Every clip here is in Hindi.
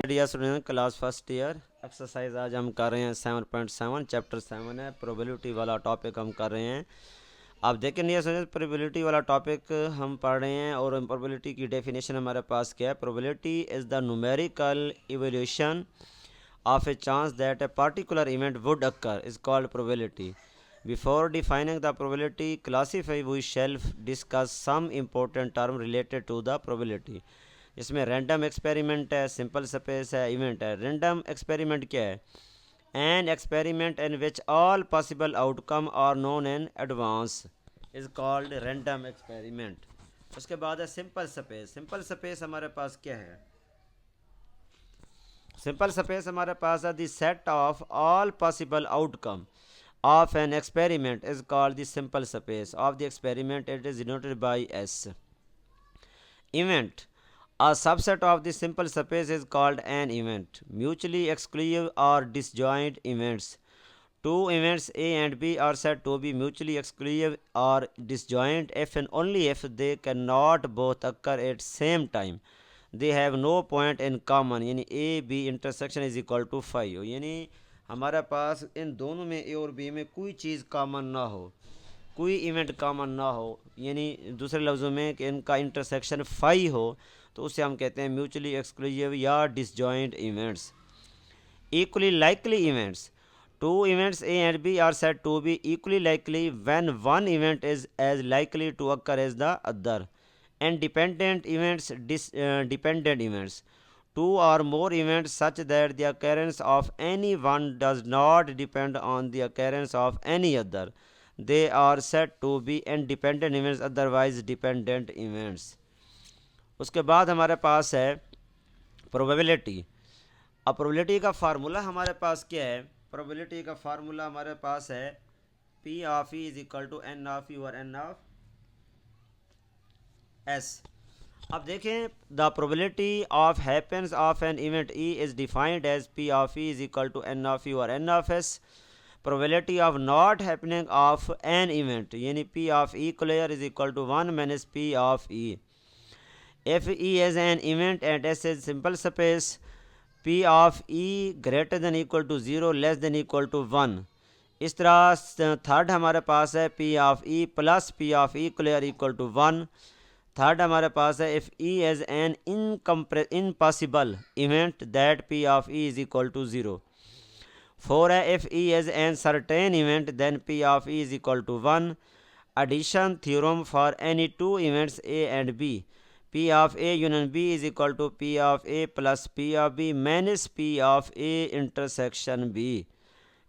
Dear student class first year exercise आज हम कर रहे हैं 7.7 चैप्टर 7 है प्रोबेबिलिटी वाला टॉपिक हम कर रहे हैं। आप देखें डियर स्टूडेंट प्रोबेबिलिटी वाला टॉपिक हम पढ़ रहे हैं और प्रोबेबिलिटी की डेफिनेशन हमारे पास क्या है। Probability is the numerical evolution of a chance that a particular event would occur is called probability. Before defining the probability classify we shall discuss some important term related to the probability. इसमें रैंडम एक्सपेरिमेंट है, सिंपल स्पेस है, इवेंट है। रैंडम एक्सपेरिमेंट क्या है? An experiment in which all possible outcome are known in advance is called random experiment. उसके बाद है सिंपल स्पेस। सिंपल स्पेस हमारे पास क्या है? सिंपल स्पेस हमारे पास है the set of all possible outcome of an experiment is called the simple space of the experiment. It is denoted by S. Event a subset of the simple space is called an event. Mutually exclusive or disjoint events. Two events A and B are said to be mutually exclusive or disjoint if and only if they cannot both occur at same time. They have no point in common. यानी A B intersection is equal to 5 यानी हमारे पास इन दोनों में A और B में कोई चीज़ कॉमन ना हो, कोई इवेंट कॉमन ना हो, यानी दूसरे लफ्ज़ों में कि इनका इंटरसेक्शन 5 हो, तो उसे हम कहते हैं म्यूचुअली एक्सक्लूसिव या disjoint events. Equally likely events. Two events A and B are said to be equally likely when one event is as likely to occur as the other. And dependent events dependent events. Two or more events such that the occurrence of any one does not depend on the occurrence of any other. They are said to be independent events otherwise dependent events. उसके बाद हमारे पास है प्रोबेबिलिटी। अब प्रोबेबिलिटी का फार्मूला हमारे पास क्या है? प्रोबेबिलिटी का फार्मूला हमारे पास है P of E is equal to N of E और एन ऑफ एस। अब देखें the probability of happens of an event E is defined as P of E is equal to N of E और N of S. Probability of not happening of an event यानी P of E clear is equal to 1 minus P of E. If E is an event and S is simple space, P of E greater than equal to 0 less than equal to 1। इस तरह थर्ड हमारे पास है P of E plus P of E clear equal to 1। Third हमारे पास है if E is an impossible event that P of E is equal to 0। 4 है if E is an certain event then P of E is equal to 1। Addition theorem for any two events A and B, P of A union B is equal to P of A plus P of B minus P of A intersection B।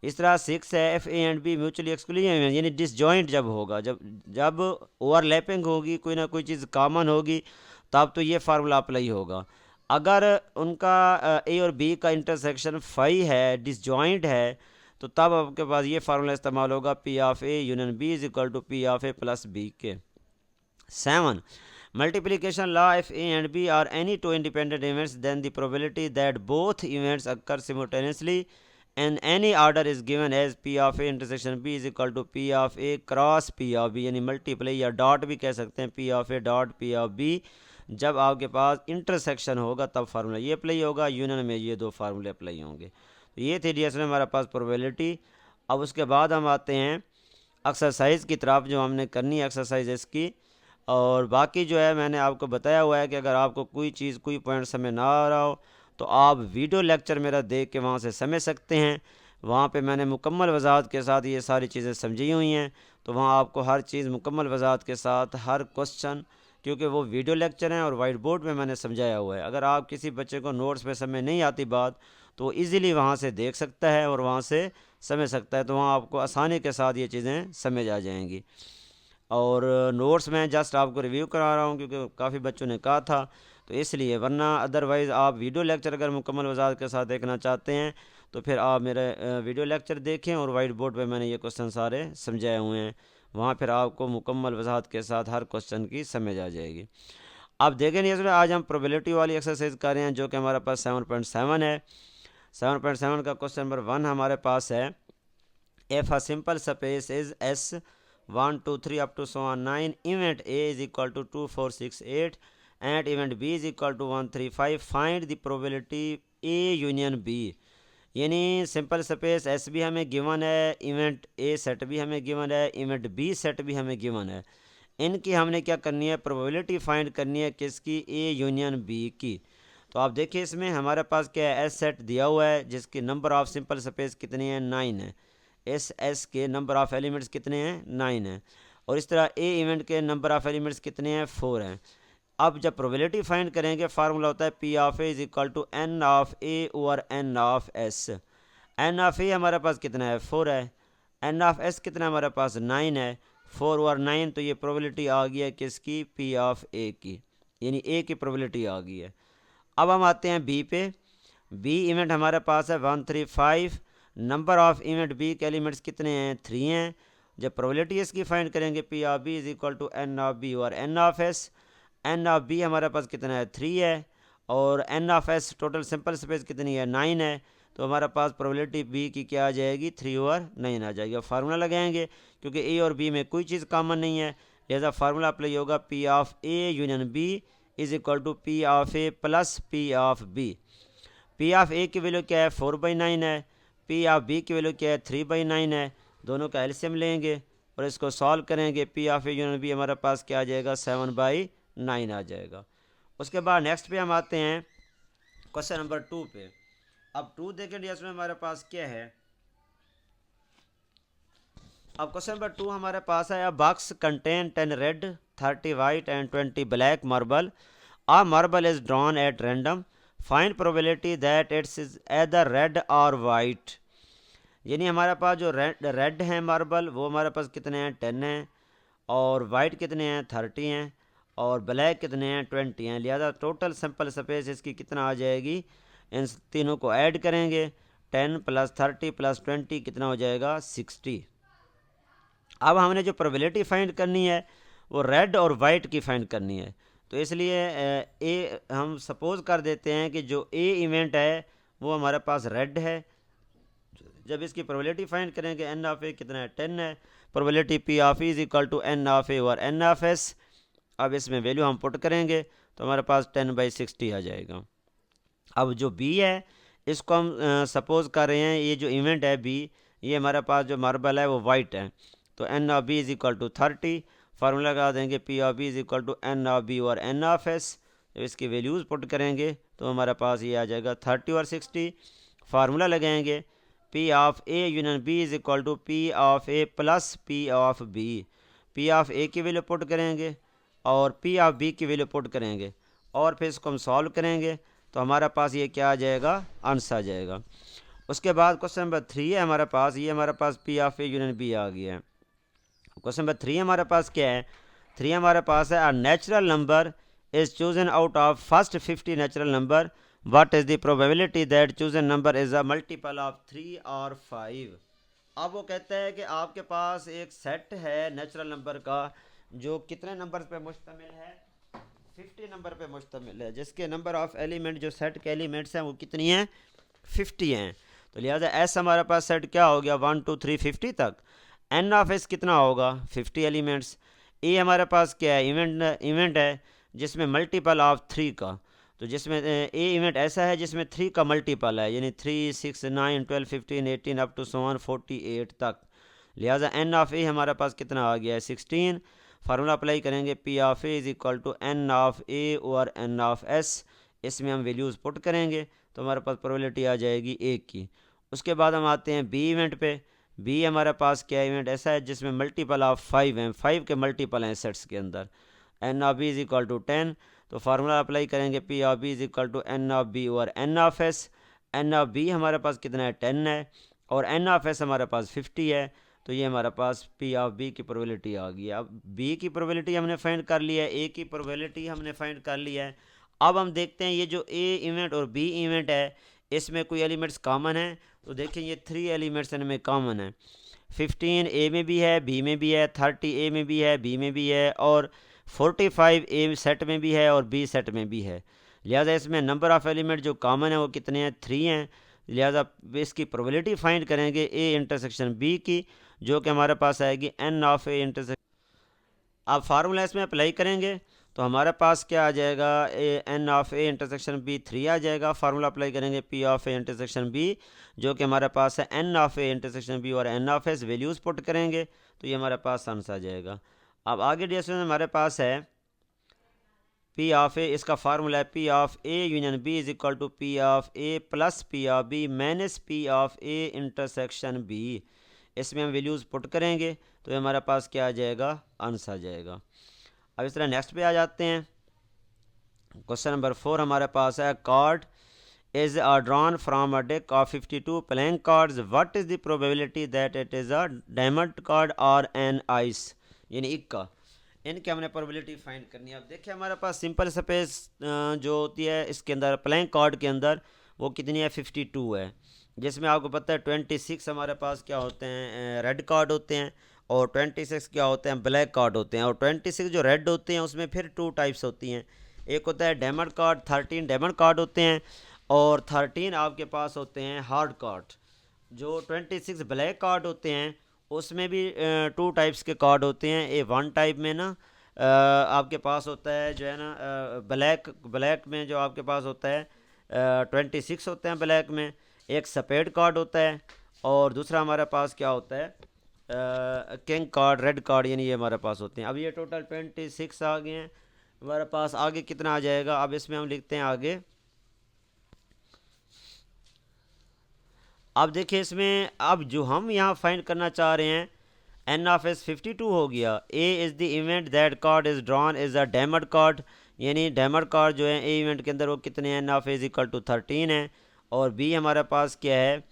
इस तरह 6 है F A and B mutually exclusive यानी डिसजॉइंट जब होगा, जब ओवरलैपिंग होगी, कोई ना कोई चीज़ कॉमन होगी, तब तो ये फार्मूला अप्लाई होगा। अगर उनका A और B का इंटरसेक्शन 5 है, डिसजॉइंट है, तो तब आपके पास ये फार्मूला इस्तेमाल होगा P of A union B is equal to P of A plus B के। 7 multiplication law if A and B are any two independent events then the probability that both events occur simultaneously in any order is given as P of A intersection B is equal to P of A cross P of B यानी मल्टीप्लाई या डॉट भी कह सकते हैं P of A dot P of B। जब आपके पास इंटरसेक्शन होगा तब फार्मूला ये अप्लाई होगा, यूनियन में ये दो फार्मूले अप्लाई होंगे। तो ये थी डी में हमारे पास प्रोबेबिलिटी। अब उसके बाद हम आते हैं एक्सरसाइज की तरफ जो हमने करनी है एक्सरसाइज इसकी। और बाकी जो है मैंने आपको बताया हुआ है कि अगर आपको कोई चीज़ कोई पॉइंट समझ ना आ रहा हो तो आप वीडियो लेक्चर मेरा देख के वहाँ से समझ सकते हैं। वहाँ पे मैंने मुकम्मल वजाहत के साथ ये सारी चीज़ें समझी हुई हैं, तो वहाँ आपको हर चीज़ मुकम्मल वजाहत के साथ हर क्वेश्चन, क्योंकि वो वीडियो लेक्चर हैं और वाइट बोर्ड में मैंने समझाया हुआ है। अगर आप किसी बच्चे को नोट्स पे समझ नहीं आती बात तो ईज़िली वहाँ से देख सकता है और वहाँ से समझ सकता है, तो वहाँ आपको आसानी के साथ ये चीज़ें समझ आ जाएंगी। और नोट्स में जस्ट आपको रिव्यू करा रहा हूँ क्योंकि काफ़ी बच्चों ने कहा था, तो इसलिए, वरना अदरवाइज़ आप वीडियो लेक्चर अगर मुकम्मल वजाहत के साथ देखना चाहते हैं तो फिर आप मेरे वीडियो लेक्चर देखें और वाइट बोर्ड पे मैंने ये क्वेश्चन सारे समझाए हुए हैं, वहाँ फिर आपको मुकम्मल वजाहत के साथ हर क्वेश्चन की समझ आ जाएगी। अब देखें नहीं आज हम प्रोबेबिलिटी वाली एक्सरसाइज कर रहे हैं जो कि हमारे पास 7.7 है। 7.7 का क्वेश्चन नंबर 1 हमारे पास है if a simple space is S 1 2 3 up to so on 9 event A is equal to 2 4 6 8 and event B is equal to 1 3 5 find the probability A union B, यानी सिंपल स्पेस एस भी हमें गिवन है, इवेंट ए सेट भी हमें गिवन है, इवेंट बी सेट भी हमें गिवन है। इनकी हमने क्या करनी है, प्रोबेबिलिटी फाइंड करनी है, किसकी, ए यूनियन बी की। तो आप देखिए इसमें हमारे पास क्या है, एस सेट दिया हुआ है जिसकी नंबर ऑफ सिंपल स्पेस कितनी है, 9 है। एस के नंबर ऑफ एलिमेंट्स कितने हैं, 9 है। और इस तरह ए इवेंट के नंबर ऑफ एलिमेंट्स कितने हैं, 4 हैं। अब जब प्रोबेबिलिटी फाइंड करेंगे फार्मूला होता है P of A is equal to N of A over N of S. N of A हमारे पास कितना है, 4 है। एन ऑफ एस कितना हमारे पास, 9 है। 4 ओवर 9, तो ये प्रोबेबिलिटी आ गई है किसकी, पी ऑफ ए की, यानी ए की प्रोबेबिलिटी आ गई है। अब हम आते हैं बी पे। बी इवेंट हमारे पास है 135। नंबर ऑफ इवेंट बी के एलिमेंट्स कितने हैं, 3 हैं। जब प्रोबेबिलिटी इसकी फाइंड करेंगे P of B is equal to N of B और N of S. N of B हमारे पास कितना है, 3 है। और एन ऑफ एस टोटल सिंपल स्पेस कितनी है, 9 है। तो हमारे पास प्रोबेबिलिटी बी की क्या आ जाएगी, 3 ओवर 9 आ जाएगी। अब फार्मूला लगाएंगे क्योंकि ए और बी में कोई चीज़ कॉमन नहीं है, लिहाजा फार्मूला अप्लाई होगा P of A union B is equal to P of A plus P of B. P of A की वैल्यू क्या है, 4/9 है। पी ऑफ बी की वैल्यू क्या है, 3/9 है। दोनों का एलसीएम लेंगे और इसको सॉल्व करेंगे। P of A union B हमारे पास क्या आ जाएगा, 7/9 आ जाएगा। उसके बाद नेक्स्ट पे हम आते हैं क्वेश्चन नंबर 2 पे। अब 2 देखें इसमें हमारे पास क्या है। अब क्वेश्चन नंबर 2 हमारे पास है, box contain 10 red 30 white and 20 black marble. A marble is drawn at random. Find probability that it is either red or white. यानी हमारे पास जो रेड है मार्बल वो हमारे पास कितने हैं, 10 हैं। और वाइट कितने हैं, 30 हैं। और ब्लैक कितने हैं, 20 हैं। लिहाजा टोटल सिंपल स्पेस इसकी कितना आ जाएगी, इन तीनों को ऐड करेंगे। 10 + 30 + 20 कितना हो जाएगा, 60। अब हमने जो प्रोबेबिलिटी फाइंड करनी है वो रेड और वाइट की फाइंड करनी है। तो इसलिए ए हम सपोज़ कर देते हैं कि जो ए इवेंट है वो हमारे पास रेड है। जब इसकी प्रोबेबिलिटी फाइंड करेंगे एन ऑफ ए कितना है, 10 है। Probability P of E is equal to N of A और एन ऑफ एस। अब इसमें वैल्यू हम पुट करेंगे तो हमारे पास 10/60 आ जाएगा। अब जो बी है इसको हम सपोज़ कर रहे हैं, ये जो इवेंट है बी, ये हमारे पास जो मार्बल है वो वाइट है। तो n of B is equal to 30। Formula लगा देंगे P of B is equal to N of B और एन ऑफ एस। जब इसकी वैल्यूज़ पुट करेंगे तो हमारे पास ये आ जाएगा 30 और 60। फार्मूला लगाएंगे P of A union B is equal to P of A plus P of B. P of A की वैल्यू पुट करेंगे और पी ऑफ बी की वैल्यू पुट करेंगे और फिर इसको हम सॉल्व करेंगे तो हमारे पास ये क्या आ जाएगा, आंसर आ जाएगा। उसके बाद क्वेश्चन नंबर 3 है हमारे पास, ये हमारे पास P of A union B आ गया है। क्वेश्चन नंबर 3 हमारे पास क्या है, 3 हमारे पास है, a natural number is chosen out of first 50 natural number, what is the probability that chosen number is a multiple of 3 और 5। अब वो कहते हैं कि आपके पास एक सेट है नेचुरल नंबर का जो कितने नंबर पे मुश्तमिल है, 50 नंबर पे मुश्तमिल है, जिसके नंबर ऑफ एलिमेंट जो सेट के एलिमेंट्स हैं वो कितनी हैं, 50 हैं। तो लिहाजा एस हमारे पास सेट क्या हो गया, 1 2 3 50 तक। एन ऑफ एस कितना होगा, 50 एलिमेंट्स। ए हमारे पास क्या है, इवेंट है जिसमें मल्टीपल ऑफ 3 का, तो जिसमें ए इवेंट ऐसा है जिसमें 3 का मल्टीपल है, यानी 3 6 9 12 15 18 अप टू 48 तक। लिहाजा एन ऑफ ए हमारे पास कितना आ गया है, 16। फार्मूला अप्लाई करेंगे P of A is equal to N of A और एन ऑफ एस। इसमें हम वैल्यूज़ पुट करेंगे तो हमारे पास प्रोबेबिलिटी आ जाएगी ए की। उसके बाद हम आते हैं बी इवेंट पे। बी हमारे पास क्या इवेंट ऐसा है जिसमें मल्टीपल ऑफ 5 हैं, 5 के मल्टीपल हैं सेट्स के अंदर। N of B is equal to 10। तो फार्मूला अप्लाई करेंगे P of B is equal to N of B और N of S. N of B हमारे पास कितना है, 10 है। और एन ऑफ एस हमारे पास 50 है। तो ये हमारे पास पी ऑफ बी की प्रोबेबिलिटी आ गई है। अब बी की प्रोबेबिलिटी हमने फाइंड कर लिया है, ए की प्रोबेबिलिटी हमने फाइंड कर लिया है। अब हम देखते हैं ये जो ए इवेंट और बी इवेंट है इसमें कोई एलिमेंट्स कॉमन है। तो देखें ये 3 एलिमेंट्स इनमें कॉमन है। 15 ए में भी है, बी में भी है, 30 ए में भी है, बी में भी है, और 45 ए सेट में भी है और बी सेट में भी है। लिहाजा इसमें नंबर ऑफ़ एलिमेंट जो कॉमन है वो कितने हैं, 3 हैं। लिहाजा इसकी प्रोबेबिलिटी फाइंड करेंगे ए इंटरसेक्शन बी की, जो कि हमारे पास आएगी एन ऑफ ए इंटरसेक्शन। आप फार्मूला इसमें अप्लाई करेंगे तो हमारे पास क्या आ जाएगा, N of A intersection B 3 आ जाएगा। फार्मूला अप्लाई करेंगे P of A intersection B, जो कि हमारे पास है N of A intersection B और N of S values put करेंगे तो ये हमारे पास आंसर आ जाएगा। अब आगे डिस्कशन हमारे पास है पी ऑफ ए, इसका फार्मूला है P of A union B is equal to P of A plus P of B minus P of A intersection B. इसमें हम वैल्यूज़ पुट करेंगे तो ये हमारे पास क्या आ जाएगा, आंसर आ जाएगा। अब इस तरह नेक्स्ट पे आ जाते हैं। क्वेश्चन नंबर 4 हमारे पास है card is drawn from a deck of 52 playing cards, what is the probability that it is a diamond card और एन आइस, यानी इक्का। इनकी हमने प्रोबेबिलिटी फाइंड करनी है। अब देखिए हमारे पास सिंपल स्पेस जो होती है इसके अंदर प्लेइंग कार्ड के अंदर वो कितनी है, 52 है, जिसमें आपको पता है 26 हमारे पास क्या होते हैं, रेड कार्ड होते हैं, और 26 क्या होते हैं, ब्लैक कार्ड होते हैं। और 26 जो रेड होते हैं उसमें फिर 2 टाइप्स होती हैं, एक होता है डायमंड कार्ड, 13 डायमंड कार्ड होते हैं, और 13 आपके पास होते हैं हार्ड कार्ड। जो 26 ब्लैक कार्ड होते हैं उसमें भी 2 टाइप्स के कार्ड होते हैं। ए 1 टाइप में ना आपके पास होता है जो है ना ब्लैक में जो आपके पास होता है 26 होते हैं ब्लैक में, एक सफ़ेद कार्ड होता है, और दूसरा हमारे पास क्या होता है किंग कार्ड, रेड कार्ड, यानी ये हमारे पास होते हैं। अब ये टोटल 26 आ गए हैं हमारे पास। आगे कितना आ जाएगा, अब इसमें हम लिखते हैं आगे। अब देखिए इसमें अब जो हम यहाँ फाइंड करना चाह रहे हैं एन ऑफ एस 52 हो गया। A is the event that card is drawn is a diamond card, यानी डायमंड कार्ड जो है ए इवेंट के अंदर वो कितने हैं, n of A is equal to 13 है। और बी हमारे पास क्या है,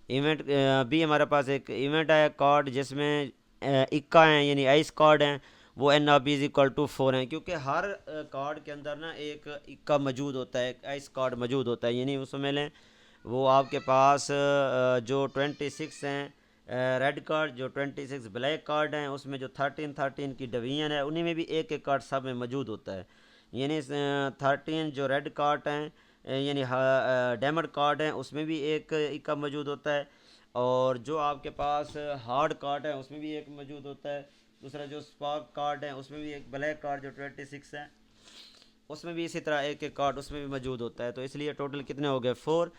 इवेंट बी हमारे पास एक इवेंट है कार्ड जिसमें इक्का हैं यानी आइस कार्ड हैं, वो n of B is equal to 4 हैं, क्योंकि हर कार्ड के अंदर ना एक इक्का मौजूद होता है, एक आइस कार्ड मौजूद होता है। यानी उसमें लें वो आपके पास जो 26 हैं रेड कार्ड, जो 26 ब्लैक कार्ड हैं, उसमें जो 13 की डिवीजन है उन्हीं में भी एक एक कार्ड सब में मौजूद होता है। यानी 13 जो रेड कार्ड हैं यानी डायमंड कार्ड हैं उसमें भी एक इक्का मौजूद होता है, और जो आपके पास हार्ड कार्ड है उसमें भी एक मौजूद होता है। दूसरा जो स्पार्क कार्ड है उसमें भी एक ब्लैक कार्ड जो 26 है उसमें भी इसी तरह एक एक कार्ड उसमें भी मौजूद होता है। तो इसलिए टोटल कितने हो गए, 4।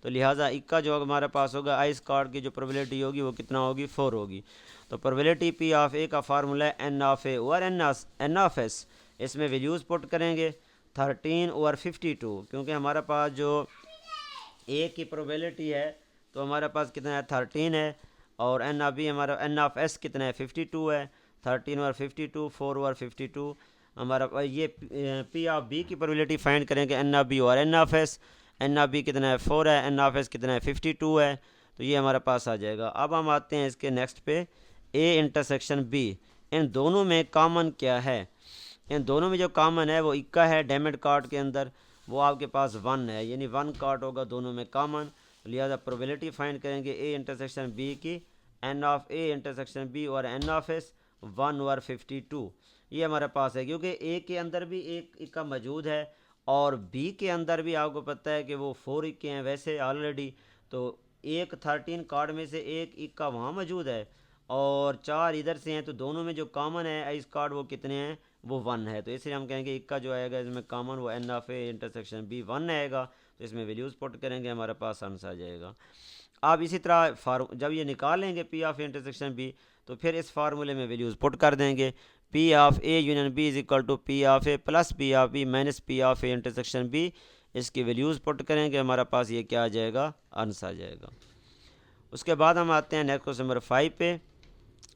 तो लिहाजा इक्का जो हमारे पास होगा आइस कार्ड की जो प्रोबेबिलिटी होगी वो कितना होगी, 4 होगी। तो प्रोबेबिलिटी पी ऑफ ए का फार्मूला है एन ऑफ ए और एन ऑफ एस। इसमें वैल्यूज़ पुट करेंगे 13 और 52, क्योंकि हमारे पास जो ए की प्रोबेबिलिटी है तो हमारे पास कितना है 13 है, और एन ऑफ बी हमारा एन ऑफ एस कितना है 52 है। 13 और 52, 4 और 52 हमारा ये पी ऑफ बी की प्रोबेबिलिटी फाइंड करेंगे एन ऑफ बी और N of S. N of B कितना है 4 है, एन ऑफ एस कितना है 52 है, तो ये हमारे पास आ जाएगा। अब हम आते हैं इसके नेक्स्ट पे, ए इंटरसेक्शन बी, इन दोनों में कॉमन क्या है। इन दोनों में जो कॉमन है वो इक्का है, डायमंड कार्ड के अंदर वो आपके पास 1 है, यानी 1 कार्ड होगा दोनों में कॉमन। लिहाजा प्रोबेबिलिटी फाइंड करेंगे ए इंटरसेक्शन बी की, n of A intersection B और एन ऑफ एस 1 और 52 ये हमारे पास है, क्योंकि ए के अंदर भी एक इक्का मौजूद है और बी के अंदर भी आपको पता है कि वो 4 इक्के हैं वैसे ऑलरेडी। तो एक 13 कार्ड में से एक इक्का वहाँ मौजूद है और 4 इधर से हैं, तो दोनों में जो कॉमन है इस कार्ड वो कितने हैं, वो 1 है। तो इसलिए हम कहेंगे इक्का जो आएगा इसमें कॉमन वो n of A intersection B 1 आएगा। तो इसमें वैल्यूज़ पुट करेंगे हमारे पास आंसर आ जाएगा। आप इसी तरह जब ये निकालेंगे पी ऑफ इंटरसेक्शन बी तो फिर इस फार्मूले में वैल्यूज़ पुट कर देंगे। P of A union B is equal to P of A plus P of B minus P of A intersection B. इसकी वैल्यूज़ पुट करेंगे हमारे पास ये क्या आ जाएगा, आंसर आ जाएगा। उसके बाद हम आते हैं नेक्स्ट क्वेश्चन नंबर 5 पे।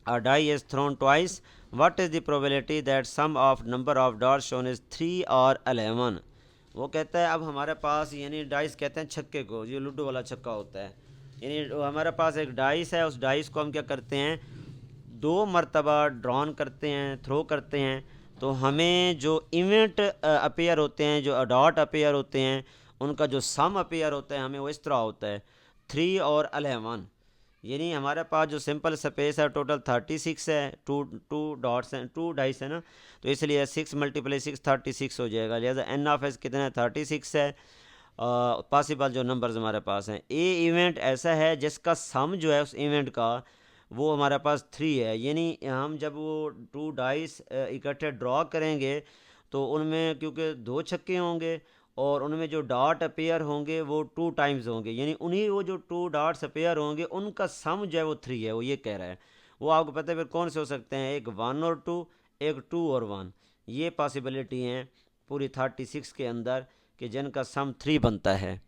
A die is thrown twice, what is the probability that sum of number of dots shown is 3 और 11। वो कहता है अब हमारे पास यानी डाइस कहते हैं छक्के को, ये लूडो वाला छक्का होता है। यानी हमारे पास एक डाइस है, उस डाइस को हम क्या करते हैं 2 मरतबा ड्रॉन करते हैं, थ्रो करते हैं, तो हमें जो इवेंट अपेयर होते हैं, जो डॉट अपेयर होते हैं, उनका जो सम अपेयर होता है हमें वो इस तरह होता है 3 और 11। यानी हमारे पास जो सिंपल स्पेस है टोटल 36 है, टू डॉट्स हैं, 2 डाइस है ना, तो इसलिए 6 × 6 36 हो जाएगा। लिहाजा एन ऑफ एस कितना है 36 है। पॉसिबल जो नंबर्स हमारे पास हैं, ए इवेंट ऐसा है जिसका सम जो है उस इवेंट का वो हमारे पास 3 है। यानी हम जब वो 2 डाइस इकट्ठे ड्रॉ करेंगे तो उनमें क्योंकि 2 छक्के होंगे और उनमें जो डॉट अपेयर होंगे वो 2 टाइम्स होंगे, यानी उन्हीं वो जो 2 डॉट्स अपेयर होंगे उनका सम जो है वो 3 है, वो ये कह रहा है। वो आपको पता है फिर कौन से हो सकते हैं, एक 1 और 2, एक 2 और 1, ये पॉसिबिलिटी हैं पूरी 36 के अंदर कि जिनका सम 3 बनता है।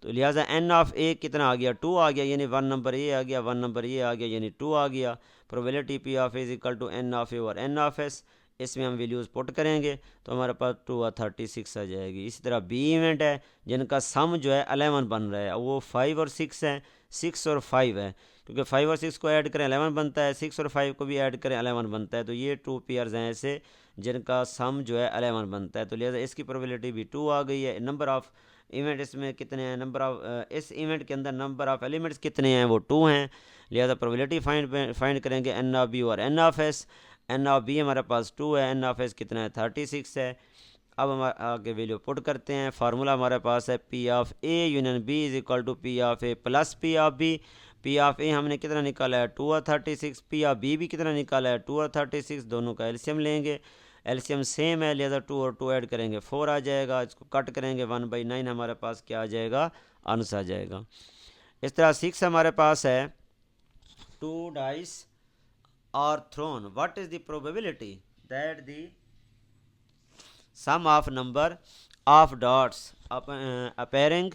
तो लिहाजा एन ऑफ ए कितना आ गया, 2 आ गया, यानी 1 नंबर ए आ गया, 1 नंबर ए आ गया, यानी 2 आ गया। Probability P of A is equal to N of A और एन ऑफ एस, इसमें हम वैल्यूज़ पुट करेंगे तो हमारे पास 2 और 36 आ जाएगी। इसी तरह बी इवेंट है जिनका सम जो है 11 बन रहा है, वो 5 और 6 है, 6 और 5 है, क्योंकि 5 और 6 को ऐड करें 11 बनता है, 6 और 5 को भी ऐड करें 11 बनता है। तो ये 2 पेयर्स हैं ऐसे जिनका सम जो है 11 बनता है। तो लिहाजा इसकी प्रोबेबिलिटी भी 2 आ गई है। नंबर ऑफ़ इवेंट इसमें कितने हैं, नंबर ऑफ इस इवेंट के अंदर नंबर ऑफ़ एलिमेंट्स कितने हैं, वो 2 हैं। लिहाजा प्रोबेबिलिटी फाइंड करेंगे एन ऑफ बी और N of S. N of B हमारे पास 2 है, एन ऑफ एस कितना है 36 है। अब हम आगे वैल्यू पुट करते हैं। फार्मूला हमारे पास है P of A union B is equal to P of A plus P of B. P of A हमने कितना निकाला है 2 और 36, पी ऑफ बी भी कितना निकाला है 2 और 36, दोनों का एलसीएम लेंगे, एलसीएम सेम है, लिहाजा 2 और 2 ऐड करेंगे 4 आ जाएगा, इसको कट करेंगे 1/9 हमारे पास क्या आ जाएगा, आंसर आ जाएगा। इस तरह 6 हमारे पास है 2 dice are thrown, what is the probability that the sum of number of dots appearing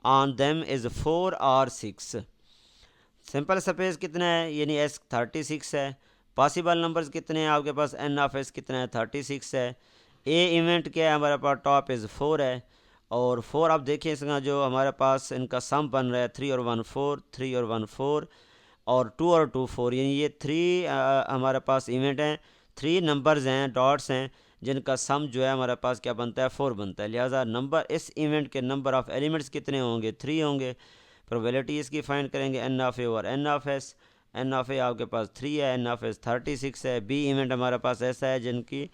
on them is 4 or 6। Simple space कितना है, यानी एस 36 है। पॉसिबल नंबर्स कितने हैं आपके पास, एन ऑफ एस कितना है 36 है। ए इवेंट क्या है हमारे पास, टॉप इज़ 4 है, और 4 आप देखिए इसका जो हमारे पास इनका सम बन रहा है 3 और 1 4, 3 और 1 4, और 2 और 2 4, यानी ये 3 हमारे पास इवेंट हैं, 3 नंबर्स हैं, डॉट्स हैं, जिनका सम जो है हमारे पास क्या बनता है 4 बनता है। लिहाजा नंबर इस इवेंट के नंबर ऑफ़ एलिमेंट्स कितने होंगे 3 होंगे। प्रोबेबिलिटी इसकी फाइंड करेंगे एन ऑफ ए और N of S. N of A आपके पास 3 है, एन ऑफ एस 36 है। बी इवेंट हमारे पास ऐसा है जिनकी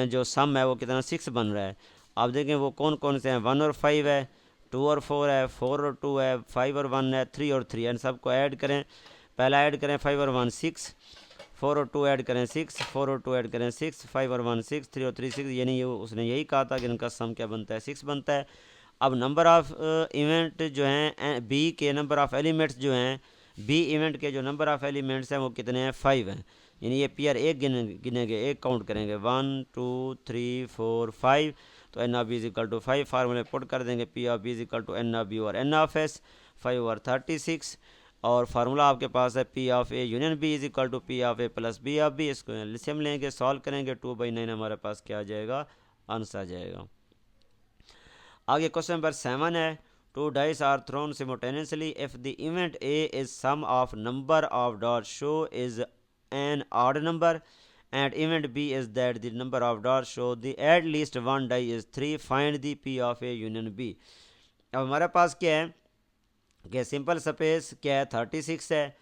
जो सम है वो कितना 6 बन रहा है। आप देखें वो कौन कौन से हैं, 1 और 5 है, 2 और 4 है, 4 और 2 है, 5 और 1 है, 3 और 3 है। इन सबको ऐड करें, पहला ऐड करें 5 और 1 6, 4 और 2 ऐड करें 6, 4 और 2 ऐड करें 6, 5 और 1 6, 3 और 3 6, यानी ये उसने यही कहा था कि इनका सम क्या बनता है 6 बनता है। अब नंबर ऑफ़ इवेंट जो हैं बी के नंबर ऑफ़ एलिमेंट्स जो हैं, बी इवेंट के जो नंबर ऑफ़ एलिमेंट्स हैं वो कितने हैं 5 हैं, यानी ये पेयर एक गिनेंगे, एक काउंट करेंगे 1 2 3 4 5। तो n of B is equal to 5, फार्मूले पुट कर देंगे P of B is equal to N of B और एन ऑफ एस, 5 और 36, और फार्मूला आपके पास है P of A union B is equal to P of A plus B of B. इसको एलसीएम लेंगे, सॉल्व करेंगे, 2/9 हमारे पास क्या आ जाएगा, आंसर आ जाएगा। आगे क्वेश्चन नंबर 7 है, 2 dice are thrown simultaneously if the event A is sum of number of dots show is an odd number and event B is that the number of dots show the at least one die is 3, find the P of A union B। अब हमारे पास क्या है कि सिंपल स्पेस क्या है 36 है,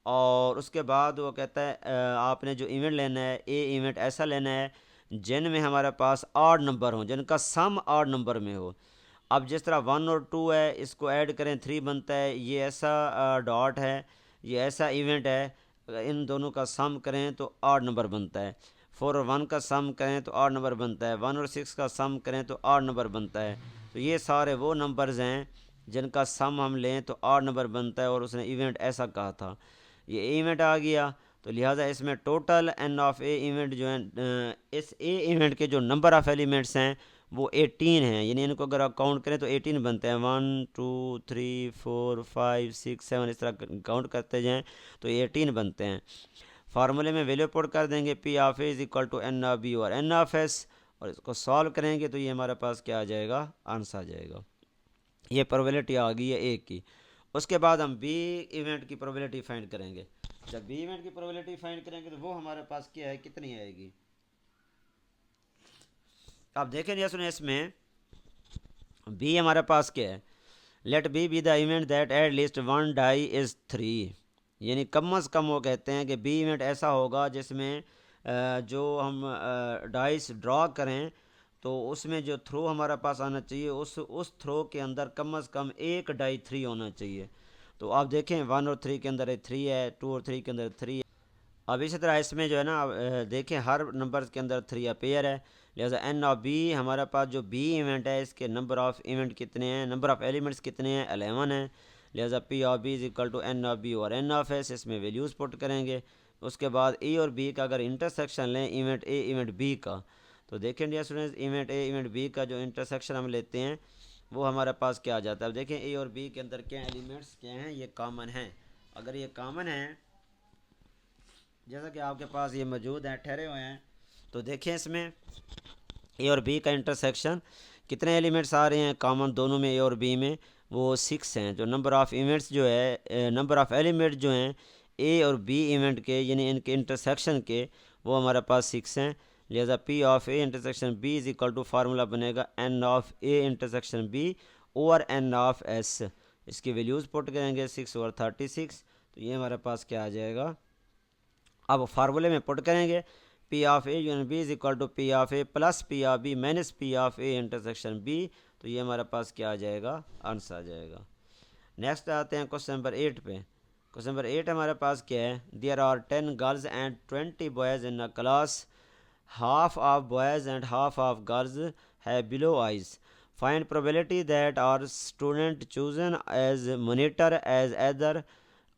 और उसके बाद वो कहता है आपने जो इवेंट लेना है ए इवेंट ऐसा लेना है जिनमें हमारे पास ऑड नंबर हो, जिनका सम ऑड नंबर में हो। अब जिस तरह 1 और 2 है, इसको ऐड करें 3 बनता है, ये ऐसा डॉट है, ये ऐसा इवेंट है, इन दोनों का सम करें तो ऑड नंबर बनता है। 4 और 1 का सम करें तो ऑड नंबर बनता है, 1 और 6 का सम करें तो ऑड नंबर बनता है। तो ये सारे वो नंबर्स हैं जिनका सम हम लें तो ऑड नंबर बनता है, और उसने इवेंट ऐसा कहा था, ये इवेंट आ गया। तो लिहाजा इसमें total n of A event जो है इस ए इवेंट के जो नंबर ऑफ़ एलिमेंट्स हैं वो 18 हैं, यानी इनको अगर आप काउंट करें तो 18 बनते हैं, 1 2 3 4 5 6 7, इस तरह काउंट करते जाएँ तो 18 बनते हैं। फार्मूले में वैल्यू पुट कर देंगे P of A is equal to N of B और एन ऑफ एस, और इसको सॉल्व करेंगे तो ये हमारे पास क्या आ जाएगा, आंसर आ जाएगा। ये प्रोबेबिलिटी आ गई है ए की। उसके बाद हम बी इवेंट की प्रोबेबिलिटी फाइंड करेंगे। जब बी इवेंट की प्रोबेबिलिटी फाइंड करेंगे तो वो हमारे पास क्या है, कितनी आएगी, आप देखें या सुने, इसमें बी हमारे पास क्या है, let B the event that at least one die is 3, यानी कम अज़ कम वो कहते हैं कि बी इवेंट ऐसा होगा जिसमें जो हम डाइस ड्रॉ करें तो उसमें जो थ्रो हमारे पास आना चाहिए उस थ्रो के अंदर कम अज़ कम एक डाई 3 होना चाहिए। तो आप देखें 1 और 3 के अंदर 3 है, 2 और 3 के अंदर 3 है। अब इसी तरह इसमें जो है ना देखें हर नंबर के अंदर 3 पेयर है, लिहाजा एन ऑफ बी, हमारे पास जो बी इवेंट है इसके नंबर ऑफ इवेंट कितने हैं, नंबर ऑफ एलिमेंट्स कितने हैं, 11 है। लिहाजा P of B is equal to N of B और एन ऑफ एस, इसमें वैल्यूज़ पुट करेंगे। उसके बाद ए और बी का अगर इंटरसेक्शन लें इवेंट ए इवेंट बी का, तो देखें dear students, event A event B का जो इंटरसेक्शन हम लेते हैं वो हमारे पास क्या आ जाता है। अब देखें ए और बी के अंदर क्या एलिमेंट्स क्या हैं, ये कॉमन हैं। अगर ये कॉमन है जैसा कि आपके पास ये मौजूद हैं, ठहरे हुए हैं, तो देखें इसमें ए और बी का इंटरसेक्शन कितने एलिमेंट्स आ रहे हैं कॉमन दोनों में, ए और बी में, वो 6 हैं। जो नंबर ऑफ़ इवेंट्स जो है, नंबर ऑफ़ एलिमेंट जो हैं ए और बी इवेंट के, यानी इनके इंटरसेक्शन के, वो हमारे पास 6 हैं। लिहाजा P of A intersection B is equal to formula बनेगा N of A intersection B over N of S. इसकी वैल्यूज़ पुट करेंगे 6 ओवर 36, तो ये हमारे पास क्या आ जाएगा। अब फार्मूले में पुट करेंगे P of A union B is equal to P of A plus P of B minus P of A intersection B, तो ये हमारे पास क्या आ जाएगा, आंसर आ जाएगा। नेक्स्ट आते हैं क्वेश्चन नंबर 8 पे। क्वेश्चन नंबर 8 हमारे पास क्या है, there are 10 girls and 20 boys in a class, half of boys and half of girls have below eyes. Find probability that our student chosen as monitor as either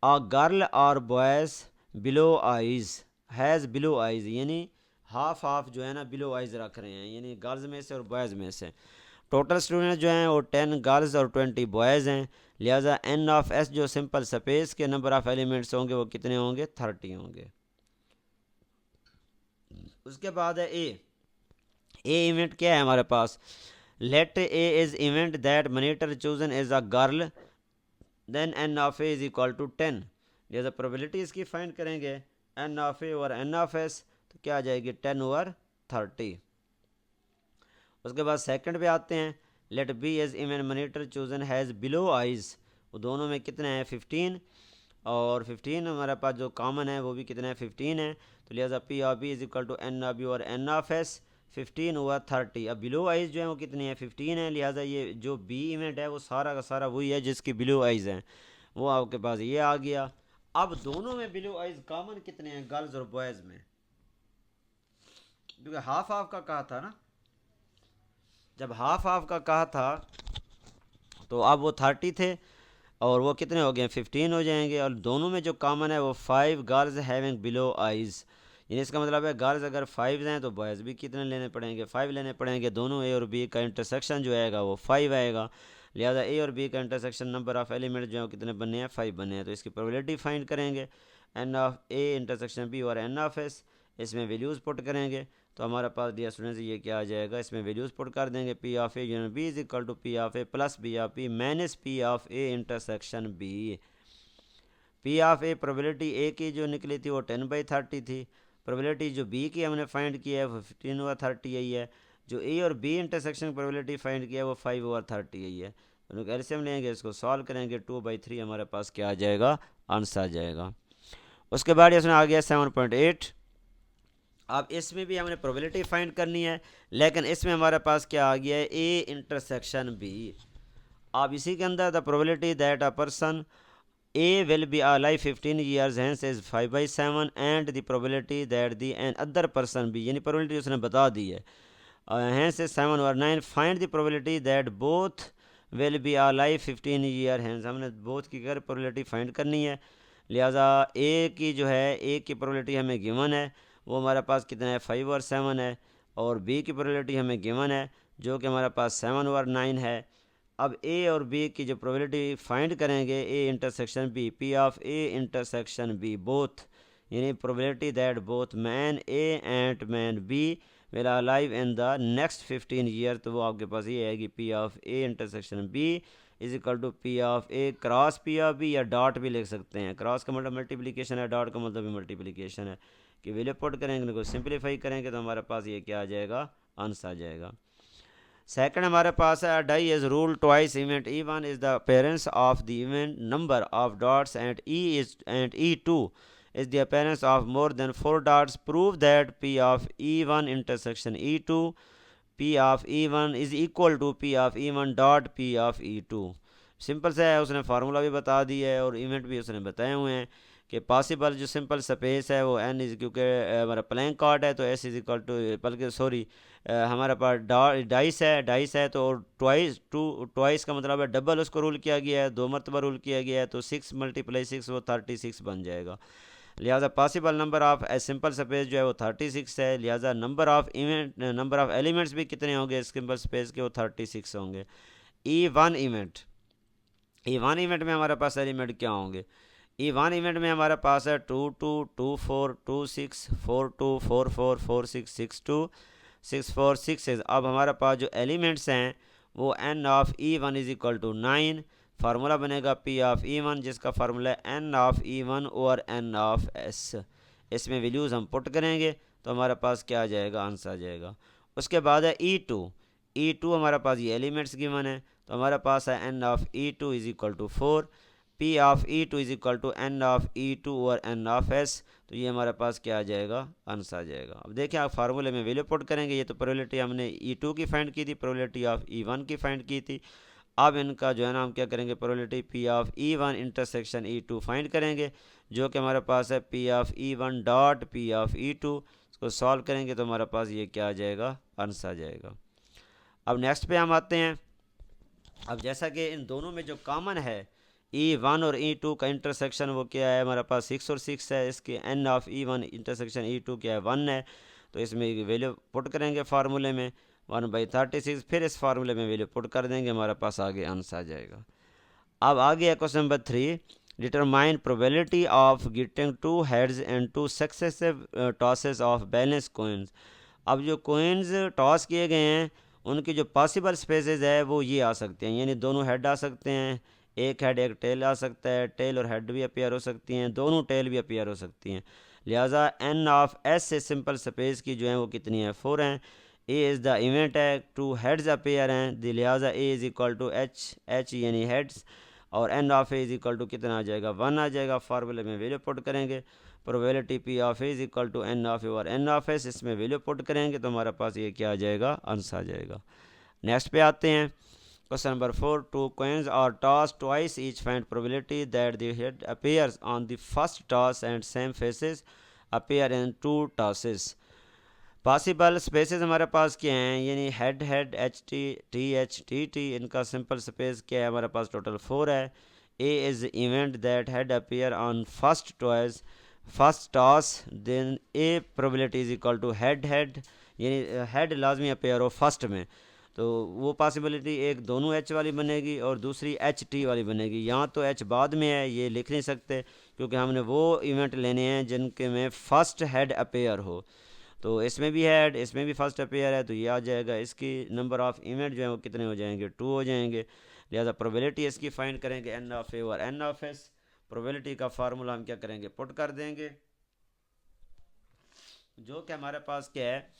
a girl or boys below eyes has below eyes, यानी हाफ हाफ जो है ना बिलो आइज रख रहे हैं, यानी गर्ल्स में से और बॉयज़ में से। टोटल स्टूडेंट जो हैं वो 10 गर्ल्स और 20 बॉयज़ हैं। लिहाजा एन ऑफ एस जो सिंपल स्पेस के नंबर ऑफ़ एलिमेंट्स होंगे वो कितने होंगे, 30 होंगे। उसके बाद है ए इवेंट क्या है हमारे पास, let A is event that monitor chosen is a girl, then N of A is equal to 10। जैसे प्रोबेबिलिटी इसकी फाइंड करेंगे एन ऑफ ए और एन ऑफ एस, तो क्या आ जाएगी 10 ओवर 30। उसके बाद सेकंड पे आते हैं, let B is event monitor chosen has blue eyes, वो दोनों में कितने हैं 15, और 15 हमारे पास जो कॉमन है वो भी कितने हैं 15 है। तो लिहाजा P of B is equal to N of B और एन ऑफ एस 15 ओवर 30। अब बिलो आइज जो है वो कितनी है 15 है। लिहाजा ये जो बी इवेंट है वो सारा का सारा वही है जिसकी बिलो आइज हैं, वो आपके पास ये आ गया। अब दोनों में बिलो आइज कॉमन कितने हैं गर्ल्स और बॉयज़ में, क्योंकि हाफ हाफ का कहा था ना, जब हाफ हाफ का कहा था तो अब वो 30 थे और वो कितने हो गए 15 हो जाएंगे। और दोनों में जो कॉमन है वो 5 गर्ल्स हैविंग बिलो आइज़, यानी इसका मतलब है गर्ल्स अगर 5 हैं तो बॉयज़ भी कितने लेने पड़ेंगे, 5 लेने पड़ेंगे। दोनों ए और बी का इंटरसेक्शन जो आएगा वो 5 आएगा। लिहाजा ए और बी का इंटरसेक्शन नंबर ऑफ़ एलिमेंट जो है कितने बने हैं 5 बने हैं। तो इसकी प्रोबेबिलिटी फाइंड करेंगे N of A intersection B और एन ऑफ एस, इसमें वैल्यूज़ पुट करेंगे तो हमारे पास डियर स्टूडेंट्स ये क्या आ जाएगा, इसमें वैल्यूज़ पुट कर देंगे P of A union B is equal to P of A plus B of B minus P of A intersection B. P of A probability A की जो निकली थी वो 10/30 थी, प्रोबेबिलिटी जो बी की हमने फाइंड किया है वो 15/30 यही है, जो ए और बी इंटरसेक्शन प्रोबेबिलिटी फाइंड किया है वो 5/30 यही है। तो एलसीएम लेंगे, इसको सॉल्व करेंगे 2/3 हमारे पास क्या आ जाएगा, आंसर आ जाएगा। उसके बाद इसमें आ गया 7.8। अब इसमें भी हमने प्रोबेबिलिटी फाइंड करनी है, लेकिन इसमें हमारे पास क्या आ गया है ए इंटरसेक्शन बी। अब इसी के अंदर the probability that a person A will be alive 15 years hence is 5/7 and the probability that the another person B, यानी प्रोबेबिलिटी उसने बता दी है, hence इज 7 और 9। Find the probability that both will be alive 15 year hence, हमने बोथ की कर प्रोबेबिलिटी फाइंड करनी है। लिहाजा ए की जो है ए की प्रोबेबिलिटी हमें गिवन है, वो हमारे पास कितना है 5 और 7 है, और बी की प्रोबेबिलिटी हमें गिवन है जो कि हमारे पास 7 और 9 है। अब ए और बी की जो प्रोबेबिलिटी फाइंड करेंगे A intersection B, P of A intersection B both, यानी probability that both man A and man B will alive in the next 15 year, तो वो आपके पास ये आएगी P of A intersection B is equal to P of A cross P of B, या डॉट भी लिख सकते हैं। क्रॉस का मतलब मल्टीप्लिकेशन है, डॉट का मतलब भी मल्टीप्लिकेशन है। कि वैल्यू पुट करेंगे, इनको सिंप्लीफाई करेंगे तो हमारे पास ये क्या आ जाएगा, आंसर आ जाएगा। सेकंड हमारे पास है die is rolled twice event E1 is the appearance of the event number of dots and E2 is the appearance of more than 4 dots. Prove that P of E1 intersection E2 P of E1 is equal to P of E1 dot P of E2। Simple सा है, उसने फार्मूला भी बता दिया है और इवेंट भी उसने बताए हुए हैं कि पॉसिबल जो सिंपल स्पेस है वो एन इज, क्योंकि हमारा प्लेइंग कार्ड है तो एस इज इक्वल टू, बल्कि सॉरी हमारे पास डाइस है तो ट्वाइस का मतलब है डबल, उसको रूल किया गया है, 2 मरतबा रूल किया गया है, तो 6 × 6 वो 36 बन जाएगा। लिहाजा possible number of a simple space जो है वो 36 है। लिहाजा नंबर ऑफ एलिमेंट्स भी कितने होंगे सिंपल स्पेस के, वो 36 होंगे। ई वन इवेंट में हमारे पास एलिमेंट क्या होंगे? ई वन इवेंट में हमारे पास है 2 2 2 4 2 6 4 2 4 4 4 6 6 2 6 4 6 6। अब हमारे पास जो एलिमेंट्स हैं वो n of E one is equal to 9। फार्मूला बनेगा पी ऑफ ई वन, जिसका फार्मूला है एन ऑफ ई वन और एन ऑफ एस। इसमें वैल्यूज़ हम पुट करेंगे तो हमारे पास क्या आ जाएगा, आंसर आ जाएगा। उसके बाद है ई टू हमारे पास ये एलिमेंट्स गिवन है, तो हमारे पास है N of E two is equal to 4, P of E two is equal to N of E two और एन ऑफ एस। तो ये हमारे पास क्या आ जाएगा, आंसर आ जाएगा। अब देखिए आप फार्मूले में वैल्यू पुट करेंगे। ये तो प्रोबेबिलिटी हमने ई टू की फाइंड की थी, प्रोबेबिलिटी ऑफ ई वन की फाइंड की थी। अब इनका जो है ना हम क्या करेंगे, probability P of E one intersection E two find करेंगे, जो कि हमारे पास है P of E one dot P of E two. इसको सॉल्व करेंगे तो हमारे पास ये क्या आ जाएगा, आंसर आ जाएगा। अब नेक्स्ट पे हम आते हैं। अब जैसा कि इन दोनों में जो कॉमन है ई वन और ई टू का इंटरसेक्शन वो क्या है, हमारे पास 6 और 6 है। इसके n of E one intersection E two क्या है, 1 है। तो इसमें वैल्यू पुट करेंगे फार्मूले में 1/36, फिर इस फार्मूले में वैल्यू पुट कर देंगे, हमारे पास आगे आंसर आ जाएगा। अब आगे है question number 3, determine probability of getting 2 heads and 2 successive tosses of balance coins. अब जो कोइंस टॉस किए गए हैं उनकी जो पॉसिबल स्पेसेस है वो ये आ सकते हैं, यानी दोनों हेड आ सकते हैं, एक हेड एक टेल आ सकता है, टेल और हेड भी अपीयर हो सकती हैं, दोनों टेल भी अपीयर हो सकती हैं। लिहाजा एन ऑफ एस से सिंपल स्पेस की जो है वो कितनी है, 4 हैं। ए इज़ द इवेंट है, 2 हेड्स अपीयर हैं, लिहाजा A is equal to H यानी हेड्स, और N of A is equal to कितना आ जाएगा, 1 आ जाएगा। फार्मूले में वैल्यू पुट करेंगे, probability P of A is equal to N of A और एन ऑफ एस, इसमें वैल्यू पुट करेंगे तो हमारे पास ये क्या आ जाएगा, आंसर आ जाएगा। नेक्स्ट पे आते हैं question number 4, 2 coins are tossed twice each, find probability that the head appears on the first toss and same faces appear in 2 tosses। Possible spaces हमारे पास क्या हैं, यानी head head H T T, इनका सिंपल स्पेस क्या है, हमारे पास टोटल 4 है। A is event that head appear on first toss, then A probability is equal to head यानी हेड लाजमी अपीयर हो फर्स्ट में, तो वो पॉसिबिलिटी एक दोनों एच वाली बनेगी और दूसरी एच टी वाली बनेगी। यहाँ तो एच बाद में है, ये लिख नहीं सकते क्योंकि हमने वो इवेंट लेने हैं जिनके में फ़र्स्ट हेड अपेयर हो। तो इसमें भी हेड, इसमें भी फर्स्ट अपेयर है, तो ये आ जाएगा। इसकी नंबर ऑफ़ इवेंट जो है वो कितने हो जाएंगे, 2 हो जाएंगे। लिहाजा प्रोबेबिलिटी इसकी फाइंड करेंगे एन ऑफ ए और एन ऑफ एस। प्रोबेबिलिटी का फार्मूला हम क्या करेंगे, पुट कर देंगे, जो कि हमारे पास क्या है,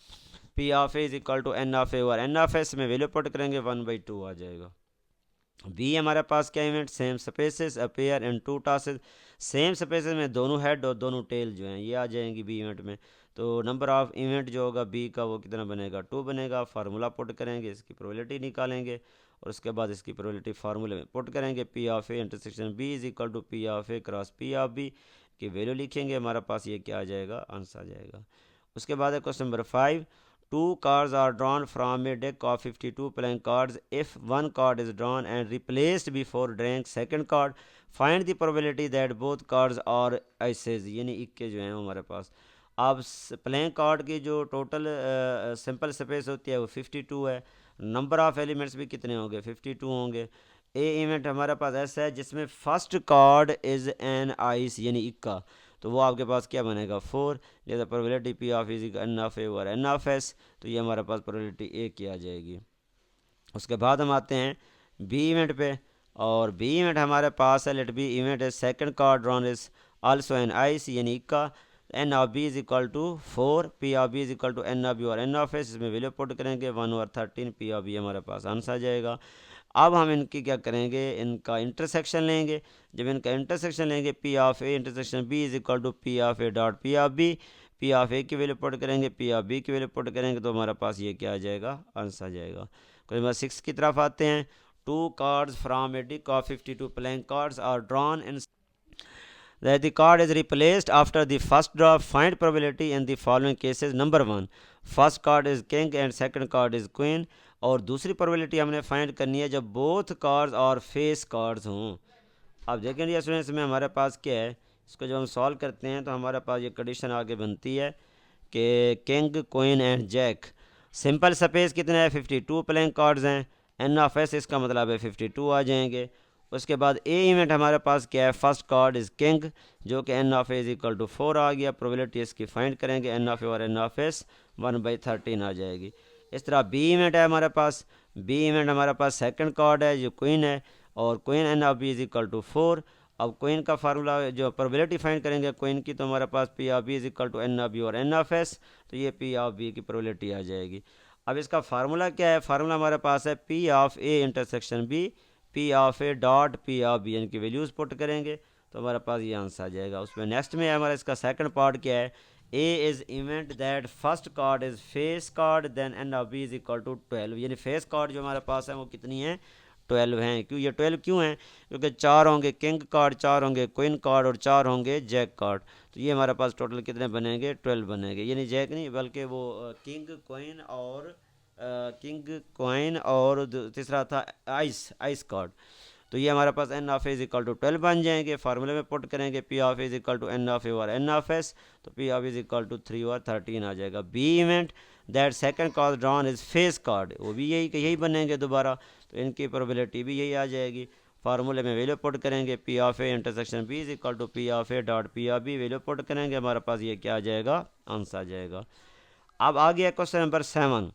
P of A is equal to N of A और एन ऑफ एस में वैल्यू पुट करेंगे 1/2 आ जाएगा। बी हमारे पास क्या event, same spaces appear in 2 tosses, same spaces में दोनों हेड और दोनों टेल जो हैं ये आ जाएंगी बी इवेंट में। तो नंबर ऑफ इवेंट जो होगा बी का वो कितना बनेगा, 2 बनेगा। फार्मूला पुट करेंगे, इसकी प्रोबेबिलिटी निकालेंगे और उसके बाद इसकी प्रोबेबिलिटी फार्मूले में पुट करेंगे। P of A intersection B is equal to P of A cross P of B की वैल्यू लिखेंगे, हमारे पास ये क्या आ जाएगा, आंसर आ जाएगा। उसके बाद है question number 5, 2 cards are drawn from a deck of 52 playing cards. If one card is drawn and replaced before drawing second card, find the probability that both cards are aces। यानी इक्के जो हैं हमारे पास। अब प्लेइंग कार्ड की जो टोटल सिंपल स्पेस होती है वो 52 है। नंबर ऑफ एलिमेंट्स भी कितने होंगे, 52 होंगे। ए इवेंट हमारे पास ऐसा है जिसमें first card is an ace यानी इक्का, तो वो आपके पास क्या बनेगा, 4। जैसे probability P of is N of A और एन ऑफ एस, तो ये हमारे पास प्रोबेबिलिटी ए की आ जाएगी। उसके बाद हम आते हैं बी इवेंट पे, और बी इवेंट हमारे पास है, लेट बी इवेंट है second card drawn is also an ace यानी इक्का, n of B is equal to 4, P of B is equal to N of B और एन ऑफ एस, इसमें वैल्यू पुट करेंगे 1/13, पी ऑफ बी हमारे पास आंसर आ जाएगा। अब हम इनकी क्या करेंगे, इनका इंटरसेक्शन लेंगे। जब इनका इंटरसेक्शन लेंगे, P of A intersection B is equal to P of A dot P of B, P of A की वैल्यू पुट करेंगे, पी ऑफ बी की वैल्यू पुट करेंगे, तो हमारे पास ये क्या आ जाएगा, आंसर आ जाएगा। क्वेश्चन नंबर 6 की तरफ आते हैं। 2 cards from a deck of 52 playing cards are drawn in that the card is replaced after the first draw. Find probability in the following cases. Number 1, first card is king and second card is queen. और दूसरी प्रोबेबिलिटी हमने फाइंड करनी है जब बोथ कार्ड्स और फेस कार्ड्स हों। अब देखें डियर स्टूडेंट्स, में हमारे पास क्या है, इसको जब हम सॉल्व करते हैं तो हमारे पास ये कंडीशन आगे बनती है कि king queen and jack. Sample space कितने हैं, 52 प्लेइंग कार्ड्स हैं। एन ऑफ एस इसका मतलब है 52 आ जाएंगे। उसके बाद ए इवेंट हमारे पास क्या है, फर्स्ट कार्ड इज़ किंग जो कि n of A is equal to 4 आ गया। प्रोबेबिलिटी इसकी फाइंड करेंगे, एन ऑफ ए और एन ऑफ एस 1/13 आ जाएगी। इस तरह बी इवेंट है हमारे पास। बी इवेंट हमारे पास सेकंड कार्ड है जो क्वीन है, और queen n of B is equal to 4। अब क्वीन का फार्मूला जो प्रोबेबिलिटी फाइंड करेंगे क्वीन की, तो हमारे पास P of B is equal to N of B और एन ऑफ एस, तो ये पी ऑफ बी की प्रोबेबिलिटी आ जाएगी। अब इसका फार्मूला क्या है, फार्मूला हमारे पास है P of A intersection B, P of A dot P of B, इनकी वैल्यूज़ पुट करेंगे तो हमारे पास ये आंसर आ जाएगा। उसमें नेक्स्ट में हमारा इसका सेकंड पार्ट क्या है, A is event that first card is face card then N of B is equal to 12। यानी फेस कार्ड जो हमारे पास है वो कितनी है, 12 हैं। क्यों ये 12 क्यों हैं, क्योंकि 4 होंगे किंग कार्ड, 4 होंगे क्वीन कार्ड और 4 होंगे जैक कार्ड। तो ये हमारे पास टोटल कितने बनेंगे, 12 बनेंगे। यानी जैक नहीं बल्कि वो किंग क्वीन और तीसरा था आइस कार्ड। तो ये हमारे पास N of A is equal to 12 बन जाएंगे। फार्मूले में पुट करेंगे P of A is equal to N of A और एन ऑफ एस, तो P of is equal to 3 और 13 आ जाएगा। B event that second card drawn is face card, वो भी यही बनेंगे दोबारा, तो इनकी प्रोबेबिलिटी भी यही आ जाएगी। फार्मूले में वैल्यू पुट करेंगे P of A intersection B is equal to P of A dot P of B, value put करेंगे हमारे पास ये क्या आ जाएगा, आंसर आ जाएगा। अब आ गया क्वेश्चन नंबर 7।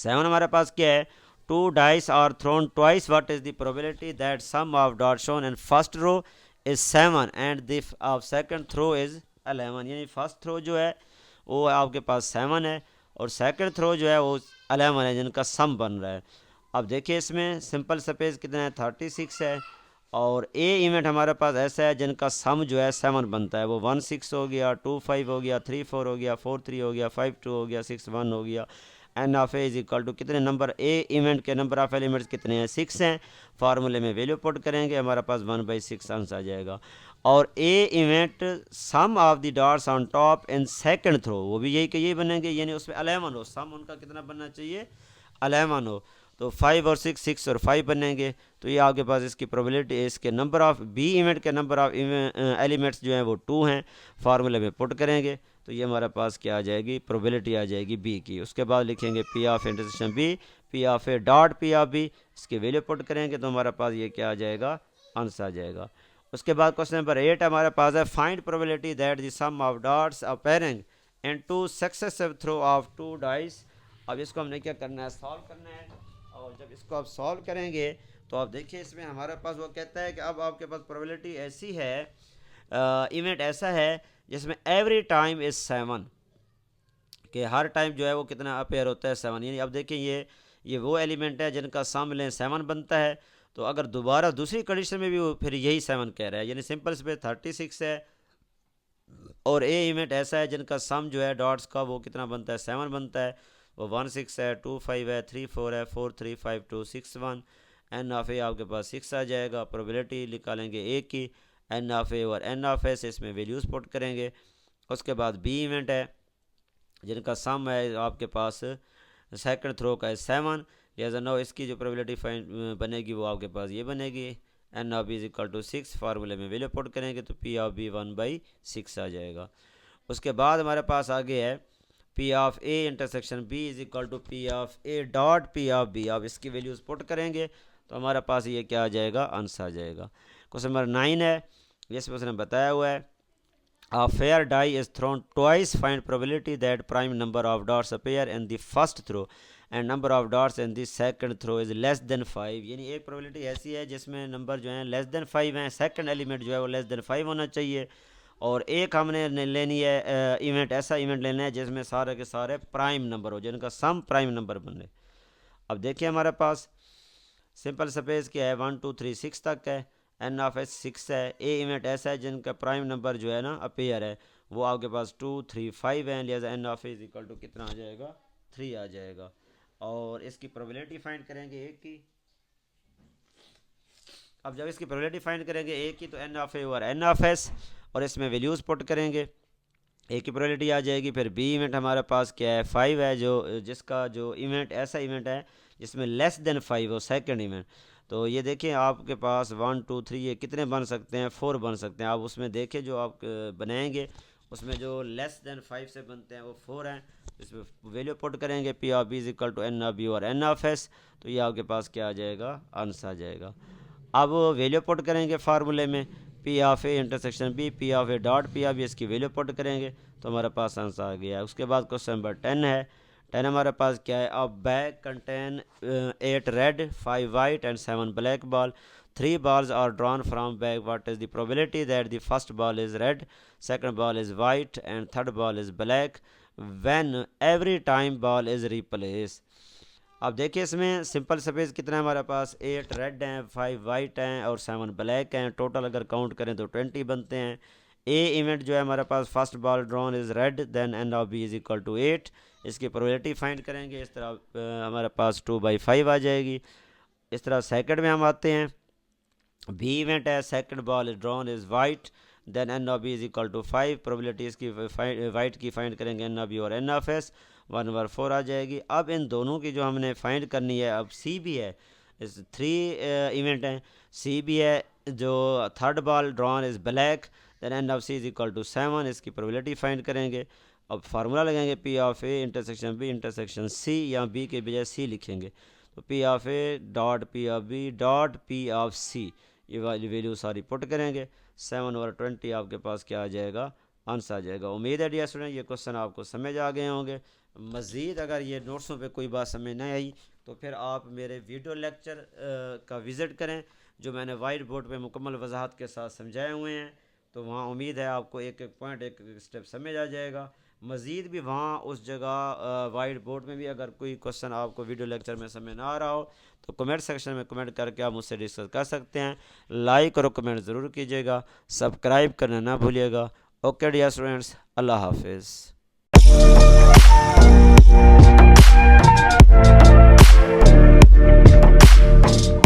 हमारे पास क्या है, 2 dice are thrown twice. What is the probability that sum of dots shown in first row is 7 and the of second throw is 11। यानी फर्स्ट थ्रो जो है वो आपके पास 7 है और सेकंड थ्रो जो है वो 11 है, जिनका सम बन रहा है। अब देखिए इसमें सिंपल स्पेस कितना है, 36 है। और ए इवेंट हमारे पास ऐसा है जिनका सम जो है 7 बनता है, वो 1 6 हो गया, 2 5 हो गया, 3 4 हो गया, 4 3 हो गया, 5 2 हो गया, 6 1 हो गया। N of A is equal to कितने नंबर, ए इवेंट के नंबर ऑफ एलिमेंट्स कितने हैं, 6 हैं। फार्मूले में वैल्यू पुट करेंगे, हमारे पास 1/6 आंसर आ जाएगा। और A event sum of the dots on top in second throw, वो भी यही बनेंगे, यानी उसमें 11 हो, सम उनका कितना बनना चाहिए, 11 हो। तो 5 और 6 6 और 5 बनेंगे। तो ये आपके पास इसकी प्रोबेबिलिटी, इसके नंबर ऑफ बी इवेंट के नंबर ऑफ एलिमेंट्स जो हैं वो 2 हैं। फार्मूले में पुट करेंगे तो ये हमारे पास क्या आ जाएगी, प्रोबेबिलिटी आ जाएगी बी की। उसके बाद लिखेंगे P of intersection B, P of A dot P of B, इसकी वैल्यू पुट करेंगे तो हमारे पास ये क्या आ जाएगा, आंसर आ जाएगा। उसके बाद क्वेश्चन नंबर 8 हमारे पास है, find probability that the sum of dots appearing in 2 successive throw of 2 dice. अब इसको हमने क्या करना है, सॉल्व करना है। और जब इसको आप सॉल्व करेंगे तो आप देखिए इसमें हमारे पास वो कहता है कि अब आपके पास प्रोबेबिलिटी ऐसी है, इवेंट ऐसा है जिसमें एवरी टाइम इज़ 7, कि हर टाइम जो है वो कितना अपेयर होता है, 7। यानी अब देखिए ये वो एलिमेंट है जिनका सम लें 7 बनता है। तो अगर दोबारा दूसरी कंडीशन में भी वो फिर यही 7 कह रहा है, यानी सिंपल स्पेस 36 है। और ए इवेंट ऐसा है जिनका सम जो है डॉट्स का वो कितना बनता है, 7 बनता है। वो 1 6 है, 2 5 है, 3 4 है, 4 3 5 2 6 1। एन ऑफ ए आपके पास 6 आ जाएगा। प्रोबेबिलिटी निकालेंगे ए की, एन ऑफ ए और एन ऑफ एस, इसमें वैल्यूज़ पुट करेंगे। उसके बाद बी इवेंट है जिनका सम है आपके पास सेकंड थ्रो का है 7, लिहाजा नो इसकी जो प्रोबेबिलिटी फाइंड बनेगी वो आपके पास ये बनेगी, n of B is equal to 6। फार्मूले में वैल्यू पुट करेंगे तो पी ऑफ बी 1/6 आ जाएगा। उसके बाद हमारे पास आगे है P of A intersection B is equal to P of A dot P of B. अब इसकी वैल्यूज़ पुट करेंगे तो हमारे पास ये क्या आ जाएगा, आंसर आ जाएगा। क्वेश्चन नंबर 9 है, जिसमें उसने बताया हुआ है, a fair die is thrown twice. Find probability that prime number of dots appear in the first throw and number of dots in the second throw is less than 5। यानी एक प्रोबेबिलिटी ऐसी है जिसमें नंबर जो है लेस देन 5 हैं, सेकंड एलिमेंट जो है वो लेस देन 5 होना चाहिए। और एक हमने लेनी है इवेंट, ऐसा इवेंट लेना है जिसमें सारे के सारे प्राइम नंबर हो, जिनका सम प्राइम नंबर बने। अब देखिए हमारे पास सिंपल स्पेस क्या है, 1 2 3 6 तक है। एन ऑफ एस 6 है। ए इवेंट ऐसा है जिनका प्राइम नंबर जो है ना अपीयर है वो आपके पास 2 3 5 है, लिहाजा n of is equal to कितना आ जाएगा, 3 आ जाएगा। और इसकी प्रोबेबिलिटी फाइंड करेंगे एक की। अब जब इसकी प्रोबेबिलिटी फाइंड करेंगे ए की, तो एन ऑफ ए और एन ऑफ एस, और इसमें वैल्यूज़ पुट करेंगे, ए की प्रोबेबिलिटी आ जाएगी। फिर बी इवेंट हमारे पास क्या है, 5 है, जो जिसका जो इवेंट ऐसा इवेंट है जिसमें लेस देन 5 हो, सेकंड इवेंट। तो ये देखें आपके पास 1 2 3 ये कितने बन सकते हैं, 4 बन सकते हैं। आप उसमें देखें जो आप बनाएंगे उसमें जो लेस देन 5 से बनते हैं वो 4 हैं। इसमें वैल्यू पुट करेंगे P of B is equal to N of B और एन ऑफ एस, तो ये आपके पास क्या आ जाएगा, आंसर आ जाएगा। अब वैल्यू पुट करेंगे फार्मूले में, P of A intersection B, P of A dot P of B, इसकी वैल्यू पुट करेंगे तो हमारे पास आंसर आ गया है। उसके बाद क्वेश्चन नंबर 10 है। 10 हमारे पास क्या है, अ bag contain 8 red 5 white and 7 black ball, 3 balls are drawn from bag. What is the probability that the first ball is red, second ball is white and third ball is black when every time ball is replaced? अब देखिए इसमें सिंपल स्पेस कितना है हमारे पास, 8 रेड हैं, 5 वाइट हैं और 7 ब्लैक हैं। टोटल अगर काउंट करें तो 20 बनते हैं। ए इवेंट जो है हमारे पास, first ball drawn is red, then N of B is equal to 8, इसकी प्रोबेबिलिटी फाइंड करेंगे। इस तरह हमारे पास 2/5 आ जाएगी। इस तरह सेकंड में हम आते हैं, बी इवेंट है, second ball is drawn is white, then N of B is equal to 5, probability इसकी वाइट की फाइंड करेंगे, एन ऑफ बी और एन ऑफ एस 1/4 आ जाएगी। अब इन दोनों की जो हमने फाइंड करनी है, अब सी भी है, इस 3 इवेंट हैं, सी भी है, जो third ball drawn is black, then N of C is equal to 7, इसकी प्रोबेबिलिटी फाइंड करेंगे। अब फार्मूला लगाएंगे P of A intersection B intersection C, या बी के बजाय सी लिखेंगे, तो P of A dot P of B dot P of C, ये वाली वैल्यू सारी पुट करेंगे। 7/20 आपके पास क्या आ जाएगा, आंसर आ जाएगा। उम्मीद है डियर स्टूडेंट ये क्वेश्चन आपको समझ आ गए होंगे। मज़ीद अगर ये नोट्सों पे कोई बात समझ नहीं आई तो फिर आप मेरे वीडियो लेक्चर का विज़िट करें, जो मैंने वाइट बोर्ड पे मुकम्मल वजाहत के साथ समझाए हुए हैं। तो वहाँ उम्मीद है आपको एक एक पॉइंट एक एक स्टेप समझ आ जाएगा। मज़ीद भी वहाँ उस जगह वाइट बोर्ड में भी अगर कोई क्वेश्चन आपको वीडियो लेक्चर में समझ ना आ रहा हो तो कमेंट सेक्शन में कमेंट करके आप मुझसे डिस्कस कर सकते हैं। लाइक और कमेंट ज़रूर कीजिएगा, सब्सक्राइब करना ना भूलिएगा। ओके डियर स्टूडेंट्स, अल्लाह हाफिज़।